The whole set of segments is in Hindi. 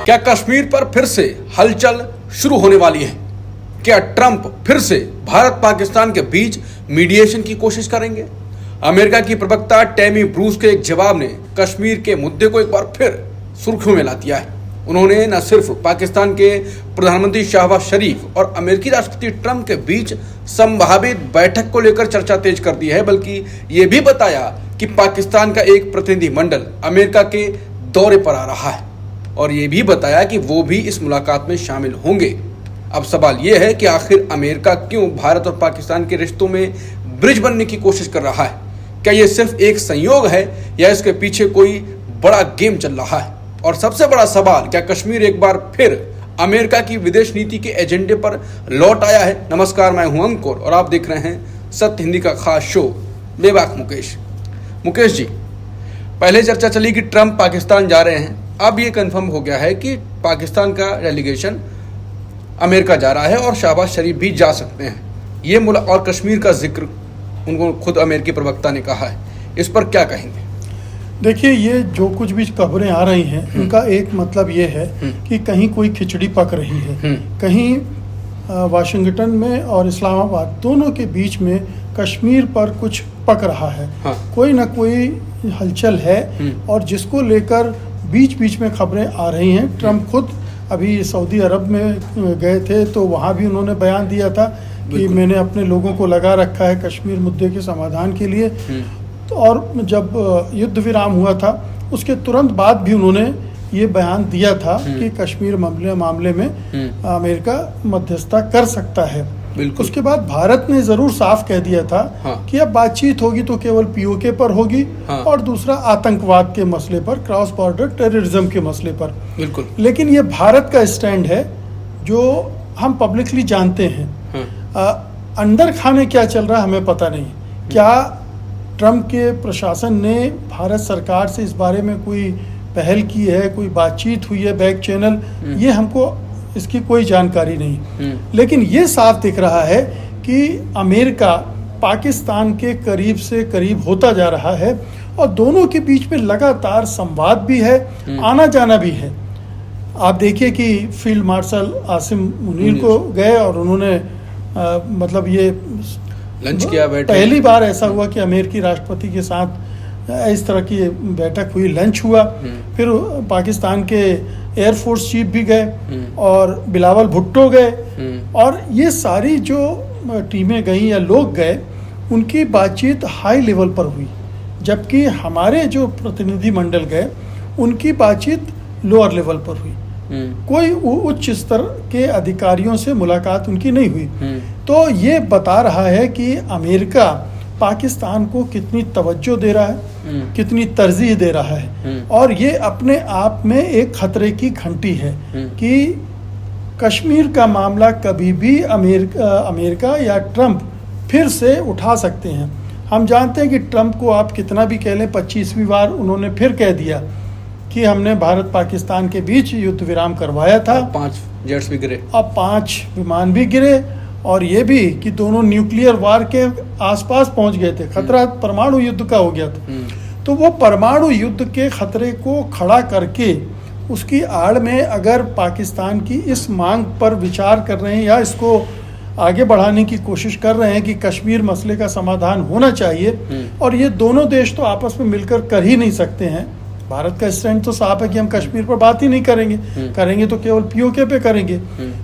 क्या कश्मीर पर फिर से हलचल शुरू होने वाली है? क्या ट्रंप फिर से भारत पाकिस्तान के बीच मीडिएशन की कोशिश करेंगे? अमेरिका की प्रवक्ता टैमी ब्रूस के एक जवाब ने कश्मीर के मुद्दे को एक बार फिर सुर्खियों में ला दिया है। उन्होंने न सिर्फ पाकिस्तान के प्रधानमंत्री शहबाज शरीफ और अमेरिकी राष्ट्रपति ट्रंप के बीच संभावित बैठक को लेकर चर्चा तेज कर दी है, बल्कि ये भी बताया कि पाकिस्तान का एक प्रतिनिधिमंडल अमेरिका के दौरे पर आ रहा है और ये भी बताया कि वो भी इस मुलाकात में शामिल होंगे। अब सवाल ये है कि आखिर अमेरिका क्यों भारत और पाकिस्तान के रिश्तों में ब्रिज बनने की कोशिश कर रहा है? क्या ये सिर्फ एक संयोग है या इसके पीछे कोई बड़ा गेम चल रहा है? और सबसे बड़ा सवाल, क्या कश्मीर एक बार फिर अमेरिका की विदेश नीति के एजेंडे पर लौट आया है? नमस्कार, मैं हूं अंकुर और आप देख रहे हैं सत्य हिंदी का खास शो बेबाक मुकेश। मुकेश जी, पहले चर्चा चली कि ट्रंप पाकिस्तान जा रहे हैं, अब ये कंफर्म हो गया है कि पाकिस्तान का डेलीगेशन अमेरिका जा रहा है और शहबाज शरीफ भी जा सकते हैं। ये और कश्मीर का जिक्र उनको खुद अमेरिकी प्रवक्ता ने कहा है, इस पर क्या कहेंगे? देखिए, ये जो कुछ भी खबरें आ रही हैं उनका एक मतलब ये है कि कहीं कोई खिचड़ी पक रही है, कहीं वाशिंगटन में और इस्लामाबाद दोनों के बीच में कश्मीर पर कुछ पक रहा है। हाँ। कोई ना कोई हलचल है और जिसको लेकर बीच बीच में खबरें आ रही हैं। ट्रंप खुद अभी सऊदी अरब में गए थे तो वहाँ भी उन्होंने बयान दिया था कि मैंने अपने लोगों को लगा रखा है कश्मीर मुद्दे के समाधान के लिए। तो और जब युद्ध विराम हुआ था उसके तुरंत बाद भी उन्होंने ये बयान दिया था कि कश्मीर मामले में अमेरिका मध्यस्थता कर सकता है। उसके बाद भारत ने जरूर साफ कह दिया था कि अब बातचीत होगी तो केवल पीओके पर होगी और दूसरा आतंकवाद के मसले पर, क्रॉस बॉर्डर टेररिज्म के मसले पर। बिल्कुल। लेकिन ये भारत का स्टैंड है जो हम पब्लिकली जानते हैं। अंदर खाने क्या चल रहा है हमें पता नहीं। क्या ट्रंप के प्रशासन ने भारत सरकार से इस बारे में कोई पहल की है, कोई बातचीत हुई है बैक चैनल, ये हमको इसकी कोई जानकारी नहीं। लेकिन ये साफ दिख रहा है कि अमेरिका पाकिस्तान के करीब से करीब होता जा रहा है और दोनों के बीच में लगातार संवाद भी है, आना जाना भी है। आप देखिए कि फील्ड मार्शल आसिम मुनीर को गए और उन्होंने मतलब ये लंच किया, बैठे। पहली बार ऐसा हुआ कि अमेरिकी राष्ट्रपति के साथ इस तरह की बैठक हुई, लंच हुआ। फिर पाकिस्तान के एयरफोर्स चीफ भी गए और बिलावल भुट्टो गए और ये सारी जो टीमें गई या लोग गए उनकी बातचीत हाई लेवल पर हुई, जबकि हमारे जो प्रतिनिधि मंडल गए उनकी बातचीत लोअर लेवल पर हुई। कोई उच्च स्तर के अधिकारियों से मुलाकात उनकी नहीं हुई। तो ये बता रहा है कि अमेरिका पाकिस्तान को कितनी तवज्जो दे रहा है, कितनी तरजीह दे रहा है और ये अपने आप में एक खतरे की घंटी है कि कश्मीर का मामला कभी भी अमेरिका या ट्रंप फिर से उठा सकते हैं। हम जानते हैं कि ट्रंप को आप कितना भी कह लें, 25वीं बार उन्होंने फिर कह दिया कि हमने भारत पाकिस्तान के बीच युद्ध विराम करवाया था। 5 जेट्स भी गिरे, अब 5 विमान भी गिरे और ये भी कि दोनों न्यूक्लियर वार के आसपास पहुंच गए थे। खतरा परमाणु युद्ध का हो गया था। तो वो परमाणु युद्ध के खतरे को खड़ा करके उसकी आड़ में अगर पाकिस्तान की इस मांग पर विचार कर रहे हैं या इसको आगे बढ़ाने की कोशिश कर रहे हैं कि कश्मीर मसले का समाधान होना चाहिए और ये दोनों देश तो आपस में मिलकर कर ही नहीं सकते हैं। भारत का स्टैंड तो साफ है कि हम कश्मीर पर बात ही नहीं करेंगे, करेंगे तो केवल पीओके पे करेंगे।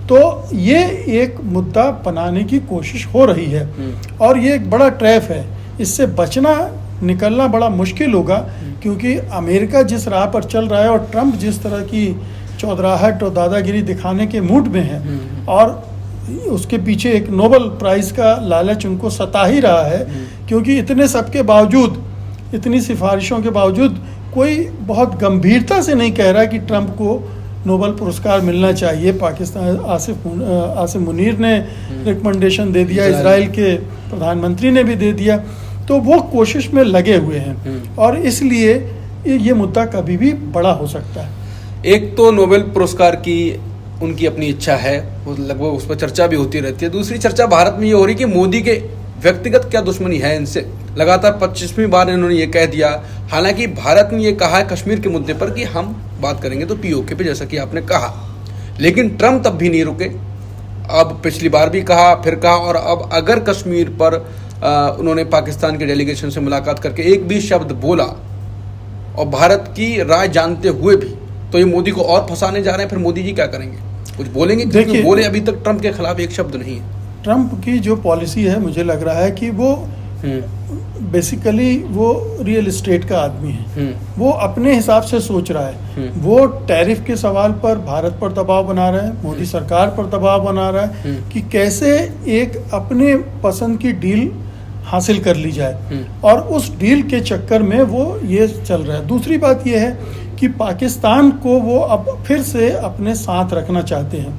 तो ये एक मुद्दा बनाने की कोशिश हो रही है और ये एक बड़ा ट्रैप है। इससे बचना, निकलना बड़ा मुश्किल होगा क्योंकि अमेरिका जिस राह पर चल रहा है और ट्रंप जिस तरह की चौधराहट और दादागिरी दिखाने के मूड में है और उसके पीछे एक नोबेल प्राइज का लालच उनको सता ही रहा है, क्योंकि इतने सबके बावजूद, इतनी सिफारिशों के बावजूद कोई बहुत गंभीरता से नहीं कह रहा कि ट्रंप को नोबेल पुरस्कार मिलना चाहिए। पाकिस्तान आसिम मुनीर ने रिकमेंडेशन दे दिया, इजराइल के प्रधानमंत्री ने भी दे दिया। तो वो कोशिश में लगे हुए हैं और इसलिए ये मुद्दा कभी भी बड़ा हो सकता है। एक तो नोबेल पुरस्कार की उनकी अपनी इच्छा है, लगभग उस पर चर्चा भी होती रहती है। दूसरी चर्चा भारत में ये हो रही कि मोदी के व्यक्तिगत क्या दुश्मनी है इनसे, लगातार 25वीं बार इन्होंने ये कह दिया। हालांकि भारत ने ये कहा है कश्मीर के मुद्दे पर कि हम बात करेंगे तो पीओके पे, जैसा कि आपने कहा, लेकिन ट्रम्प तब भी नहीं रुके। अब पिछली बार भी कहा, फिर कहा, और अब अगर कश्मीर पर उन्होंने पाकिस्तान के डेलीगेशन से मुलाकात करके एक भी शब्द बोला और भारत की राय जानते हुए भी, तो ये मोदी को और फंसाने जा रहे हैं। फिर मोदी जी क्या करेंगे, कुछ बोलेंगे? क्योंकि बोले अभी तक ट्रम्प के खिलाफ एक शब्द नहीं है। ट्रम्प की जो पॉलिसी है, मुझे लग रहा है कि वो बेसिकली वो रियल एस्टेट का आदमी है। वो अपने हिसाब से सोच रहा है। वो टैरिफ के सवाल पर भारत पर दबाव बना रहा है, मोदी सरकार पर दबाव बना रहा है कि कैसे एक अपने पसंद की डील हासिल कर ली जाए, और उस डील के चक्कर में वो ये चल रहा है। दूसरी बात ये है कि पाकिस्तान को वो अब फिर से अपने साथ रखना चाहते हैं,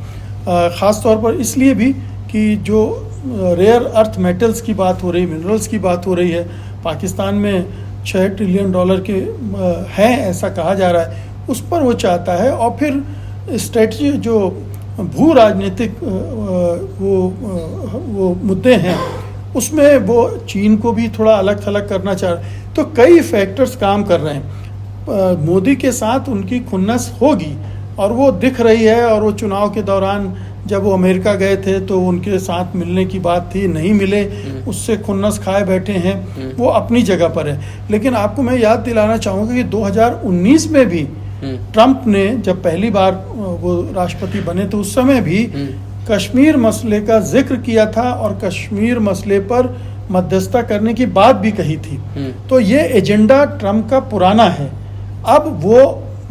ख़ास तौर पर इसलिए भी कि जो रेयर अर्थ मेटल्स की बात हो रही, मिनरल्स की बात हो रही है, पाकिस्तान में $6 ट्रिलियन के हैं ऐसा कहा जा रहा है, उस पर वो चाहता है। और फिर स्ट्रेटजी जो भू राजनीतिक वो मुद्दे हैं, उसमें वो चीन को भी थोड़ा अलग थलग करना चाह रहे हैं। तो कई फैक्टर्स काम कर रहे हैं। मोदी के साथ उनकी खुन्नस होगी और वो दिख रही है। और वो चुनाव के दौरान जब वो अमेरिका गए थे तो उनके साथ मिलने की बात थी, नहीं मिले, उससे खुन्नस खाए बैठे हैं। वो अपनी जगह पर है। लेकिन आपको मैं याद दिलाना चाहूँगा कि 2019 में भी ट्रम्प ने जब पहली बार वो राष्ट्रपति बने तो उस समय भी कश्मीर मसले का जिक्र किया था और कश्मीर मसले पर मध्यस्थता करने की बात भी कही थी। तो ये एजेंडा ट्रम्प का पुराना है। अब वो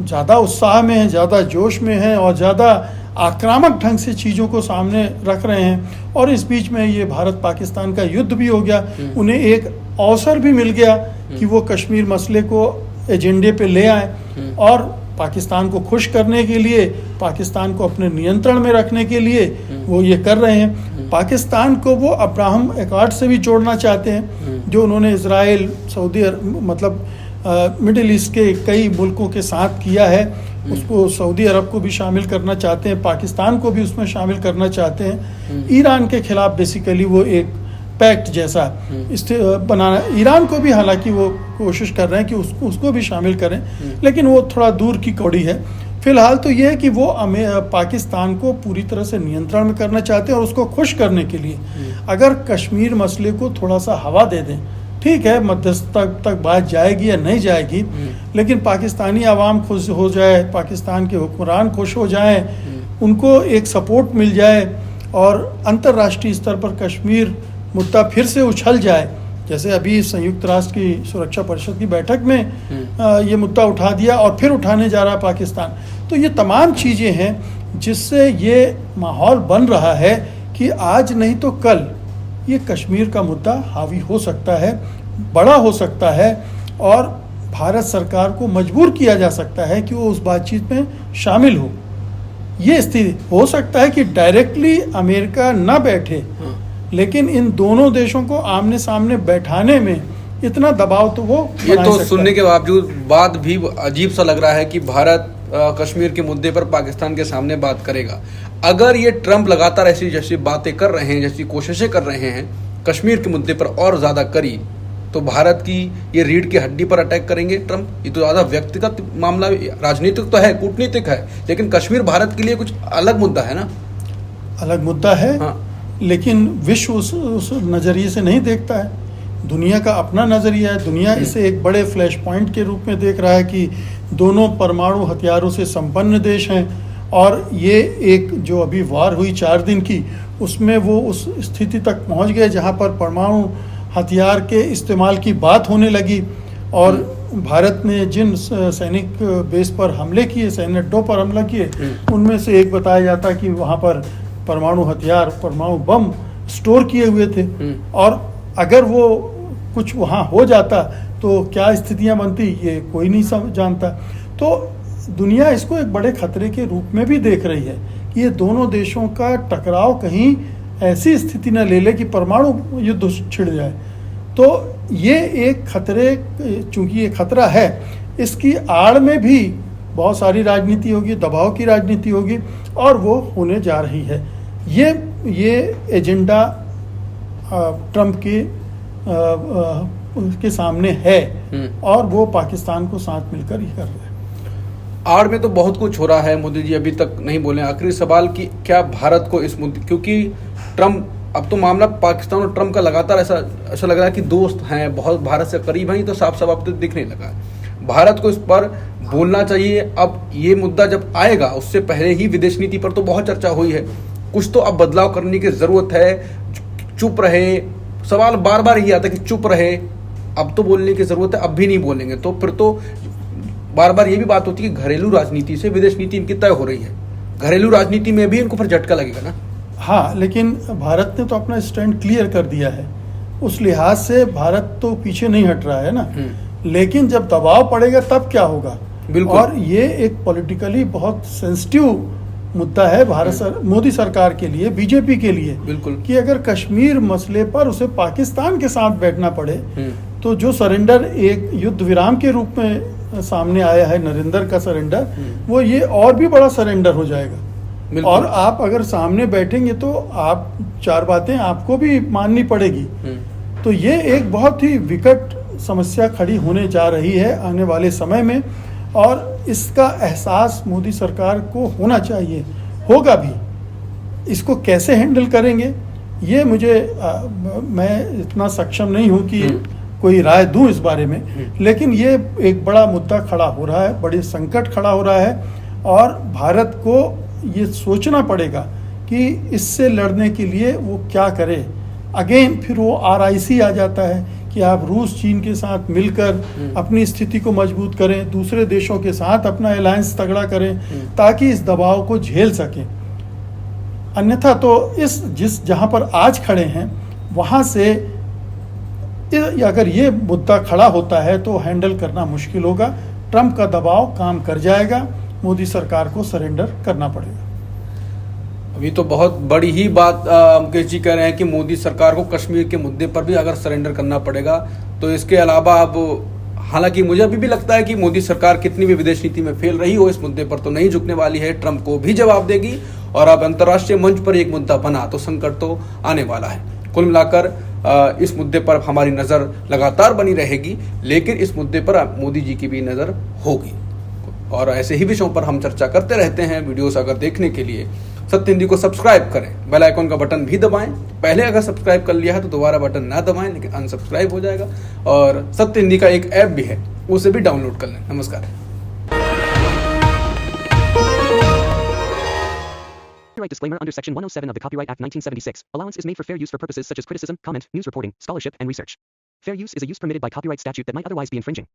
ज़्यादा उत्साह में है, ज़्यादा जोश में है और ज़्यादा आक्रामक ढंग से चीज़ों को सामने रख रहे हैं। और इस बीच में ये भारत पाकिस्तान का युद्ध भी हो गया। उन्हें एक अवसर भी मिल गया कि वो कश्मीर मसले को एजेंडे पे ले आए और पाकिस्तान को खुश करने के लिए, पाकिस्तान को अपने नियंत्रण में रखने के लिए वो ये कर रहे हैं। पाकिस्तान को वो अब्राहम अकॉर्ड से भी जोड़ना चाहते हैं, जो उन्होंने इजराइल, सऊदी मतलब मिडिल ईस्ट के कई मुल्कों के साथ किया है। उसको सऊदी अरब को भी शामिल करना चाहते हैं, पाकिस्तान को भी उसमें शामिल करना चाहते हैं। ईरान के खिलाफ बेसिकली वो एक पैक्ट जैसा बनाना, ईरान को भी हालांकि वो कोशिश कर रहे हैं कि उसको भी शामिल करें, लेकिन वो थोड़ा दूर की कौड़ी है। फिलहाल तो ये है कि वो पाकिस्तान को पूरी तरह से नियंत्रण में करना चाहते हैं और उसको खुश करने के लिए अगर कश्मीर मसले को थोड़ा सा हवा दे दें, ठीक है, मध्यस्थता तक बात जाएगी या नहीं जाएगी, लेकिन पाकिस्तानी आवाम खुश हो जाए, पाकिस्तान के हुक्मरान खुश हो जाएं, उनको एक सपोर्ट मिल जाए और अंतर्राष्ट्रीय स्तर पर कश्मीर मुद्दा फिर से उछल जाए। जैसे अभी संयुक्त राष्ट्र की सुरक्षा परिषद की बैठक में ये मुद्दा उठा दिया और फिर उठाने जा रहा है पाकिस्तान। तो ये तमाम चीज़ें हैं जिससे ये माहौल बन रहा है कि आज नहीं तो कल ये कश्मीर का मुद्दा हावी हो सकता है, बड़ा हो सकता है और भारत सरकार को मजबूर किया जा सकता है कि वो उस बातचीत में शामिल हो। ये स्थिति हो सकता है कि डायरेक्टली अमेरिका ना बैठे, लेकिन इन दोनों देशों को आमने सामने बैठाने में इतना दबाव तो वो ये तो सुनने के बाद भी अजीब सा लग रहा है कि भारत कश्मीर के मुद्दे पर पाकिस्तान के सामने बात करेगा। अगर ये ट्रम्प लगातार ऐसी जैसी बातें कर रहे हैं, जैसी कोशिशें कर रहे हैं कश्मीर के मुद्दे पर और ज़्यादा करी, तो भारत की ये रीढ़ की हड्डी पर अटैक करेंगे ट्रम्प। ये तो ज़्यादा व्यक्तिगत मामला, राजनीतिक तो है, कूटनीतिक है, लेकिन कश्मीर भारत के लिए कुछ अलग मुद्दा है ना। अलग मुद्दा है, हाँ। लेकिन विश्व उस नज़रिए से नहीं देखता है। दुनिया का अपना नज़रिया है। दुनिया इसे एक बड़े फ्लैश पॉइंट के रूप में देख रहा है कि दोनों परमाणु हथियारों से संपन्न देश हैं और ये एक जो अभी वार हुई 4 दिन की, उसमें वो उस स्थिति तक पहुंच गए जहां पर परमाणु हथियार के इस्तेमाल की बात होने लगी। और भारत ने जिन सैनिक बेस पर हमले किए, सैन्य अड्डों पर हमला किए, उनमें से एक बताया जाता कि वहाँ पर परमाणु हथियार, परमाणु बम स्टोर किए हुए थे। और अगर वो कुछ वहाँ हो जाता तो क्या स्थितियाँ बनती, ये कोई नहीं जानता। तो दुनिया इसको एक बड़े खतरे के रूप में भी देख रही है कि ये दोनों देशों का टकराव कहीं ऐसी स्थिति न ले ले कि परमाणु युद्ध छिड़ जाए। तो ये एक खतरे, चूंकि ये खतरा है, इसकी आड़ में भी बहुत सारी राजनीति होगी, दबाव की राजनीति होगी और वो होने जा रही है। ये एजेंडा ट्रम्प की उसके सामने है और वो पाकिस्तान को साथ मिलकर ही कर रहे हैं। आड़ में तो बहुत कुछ हो रहा है, मोदी जी अभी तक नहीं बोले। आखिरी सवाल कि क्या भारत को इस मुद्दे, क्योंकि ट्रम्प, अब तो मामला पाकिस्तान और ट्रम्प का लगातार ऐसा लग रहा है कि दोस्त हैं, बहुत भारत से करीब हैं, तो साफ साफ अब तो दिखने लगा है। भारत को इस पर बोलना चाहिए। अब ये मुद्दा जब आएगा, उससे पहले ही विदेश नीति पर तो बहुत चर्चा हुई है, कुछ तो अब बदलाव करने की जरूरत है। चुप रहे, सवाल बार बार ये आता है कि चुप रहे, अब तो बोलने की जरूरत है, अब भी नहीं बोलेंगे तो फिर तो बार बार ये भी बात होती है कि घरेलू राजनीति से विदेश नीति इनकी तय हो रही है। घरेलू राजनीति में भी इनको फिर झटका लगेगा ना। हाँ, लेकिन भारत ने तो अपना स्टैंड क्लियर कर दिया है, उस लिहाज से भारत तो पीछे नहीं हट रहा है ना। लेकिन जब दबाव पड़ेगा तब क्या होगा। बिल्कुल। और ये एक पॉलिटिकली बहुत सेंसिटिव मुद्दा है मोदी सरकार के लिए, बीजेपी के लिए, बिल्कुल, कि अगर कश्मीर मसले पर उसे पाकिस्तान के साथ बैठना पड़े तो जो सरेंडर एक युद्ध विराम के रूप में सामने आया है, नरेंद्र का सरेंडर, वो ये और भी बड़ा सरेंडर हो जाएगा। और आप अगर सामने बैठेंगे तो आप चार बातें आपको भी माननी पड़ेगी। तो ये एक बहुत ही विकट समस्या खड़ी होने जा रही है आने वाले समय में, और इसका एहसास मोदी सरकार को होना चाहिए, होगा भी। इसको कैसे हैंडल करेंगे ये मैं इतना सक्षम नहीं हूँ कि कोई राय दूं इस बारे में, लेकिन ये एक बड़ा मुद्दा खड़ा हो रहा है, बड़ी संकट खड़ा हो रहा है, और भारत को ये सोचना पड़ेगा कि इससे लड़ने के लिए वो क्या करे। अगेन फिर वो RIC आ जाता है कि आप रूस चीन के साथ मिलकर अपनी स्थिति को मजबूत करें, दूसरे देशों के साथ अपना अलायंस तगड़ा करें ताकि इस दबाव को झेल सकें। अन्यथा तो जहां पर आज खड़े हैं वहां से अगर ये मुद्दा खड़ा होता है तो हैंडल करना मुश्किल होगा। ट्रंप का दबाव काम कर जाएगा, मोदी सरकार को सरेंडर करना पड़ेगा। अभी तो बहुत बड़ी ही बात मुकेश जी कह रहे हैं कि मोदी सरकार को कश्मीर के मुद्दे पर भी अगर सरेंडर करना पड़ेगा, तो इसके अलावा अब, हालांकि मुझे अभी भी लगता है कि मोदी सरकार कितनी भी विदेश नीति में फेल रही हो, इस मुद्दे पर तो नहीं झुकने वाली है, ट्रंप को भी जवाब देगी। और अब अंतर्राष्ट्रीय मंच पर एक मुद्दा बना तो संकट तो आने वाला है। कुल मिलाकर इस मुद्दे पर हमारी नज़र लगातार बनी रहेगी, लेकिन इस मुद्दे पर मोदी जी की भी नज़र होगी। और ऐसे ही विषयों पर हम चर्चा करते रहते हैं। वीडियोस अगर देखने के लिए सत्य हिंदी को सब्सक्राइब करें, बेल आइकॉन का बटन भी दबाएं। पहले अगर सब्सक्राइब कर लिया है तो दोबारा बटन ना दबाएं, लेकिन अनसब्सक्राइब हो जाएगा। और सत्य हिंदी का एक ऐप भी है, उसे भी डाउनलोड कर लें। नमस्कार। Copyright disclaimer under Section 107 of the Copyright Act 1976. Allowance is made for fair use for purposes such as criticism, comment, news reporting, scholarship, and research. Fair use is a use permitted by copyright statute that might otherwise be infringing.